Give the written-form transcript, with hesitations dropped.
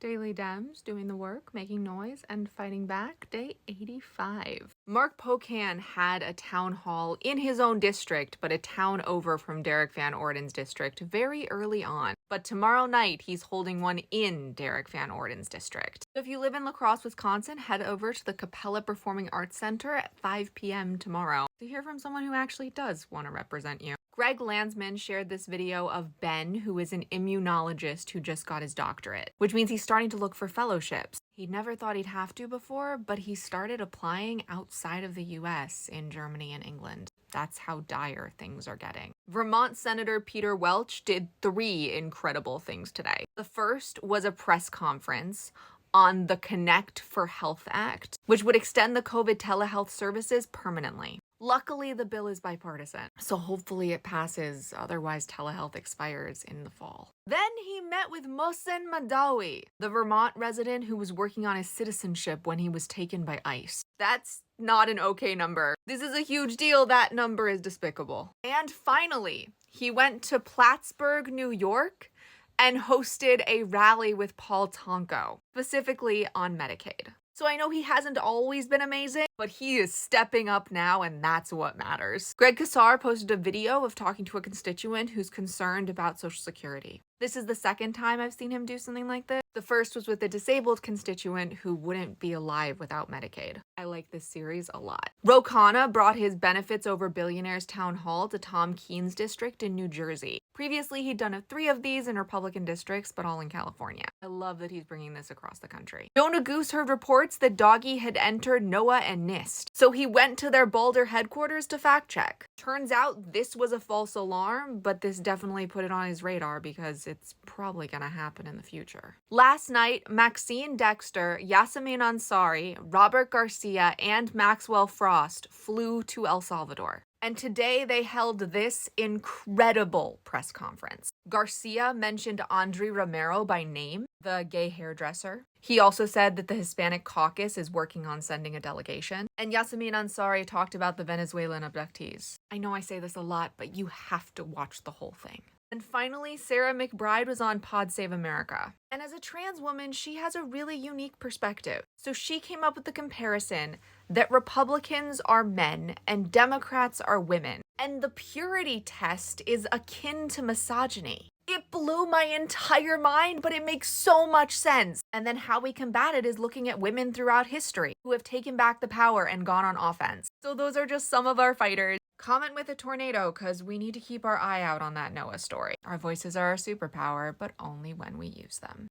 Daily Dems doing the work, making noise, and fighting back, day 85. Mark Pocan had a town hall in his own district, but a town over from Derek Van Orden's district very early on. But tomorrow night, he's holding one in Derek Van Orden's district. So if you live in La Crosse, Wisconsin, head over to the Capella Performing Arts Center at 5 p.m. tomorrow to hear from someone who actually does want to represent you. Greg Landsman shared this video of Ben, who is an immunologist who just got his doctorate, which means he's starting to look for fellowships. He never thought he'd have to before, but he started applying outside of the US in Germany and England. That's how dire things are getting. Vermont Senator Peter Welch did 3 incredible things today. The first was a press conference on the Connect for Health Act, which would extend the COVID telehealth services permanently. Luckily, the bill is bipartisan, so hopefully it passes, otherwise telehealth expires in the fall. Then he met with Mohsen Madawi, the Vermont resident who was working on his citizenship when he was taken by ICE. That's not an okay number. This is a huge deal. That number is despicable. And finally, he went to Plattsburgh, New York, and hosted a rally with Paul Tonko, specifically on Medicaid. So I know he hasn't always been amazing, but he is stepping up now, and that's what matters. Greg Kassar posted a video of talking to a constituent who's concerned about Social Security. This is the second time I've seen him do something like this. The first was with a disabled constituent who wouldn't be alive without Medicaid. I like this series a lot. Ro Khanna brought his Benefits Over Billionaires town hall to Tom Keene's district in New Jersey. Previously, he'd done 3 of these in Republican districts, but all in California. I love that he's bringing this across the country. Jonah Goose heard reports that Doggy had entered NOAA and NIST, so he went to their Boulder headquarters to fact check. Turns out this was a false alarm, but this definitely put it on his radar because it's probably gonna happen in the future. Last night, Maxine Dexter, Yasemin Ansari, Robert Garcia, and Maxwell Frost flew to El Salvador. And today they held this incredible press conference. Garcia mentioned Andre Romero by name, the gay hairdresser. He also said that the Hispanic caucus is working on sending a delegation. And Yasemin Ansari talked about the Venezuelan abductees. I know I say this a lot, but you have to watch the whole thing. And finally, Sarah McBride was on Pod Save America. And as a trans woman, she has a really unique perspective. So she came up with the comparison that Republicans are men and Democrats are women. And the purity test is akin to misogyny. It blew my entire mind, but it makes so much sense. And then how we combat it is looking at women throughout history who have taken back the power and gone on offense. So those are just some of our fighters. Comment with a tornado, because we need to keep our eye out on that Noah story. Our voices are our superpower, but only when we use them.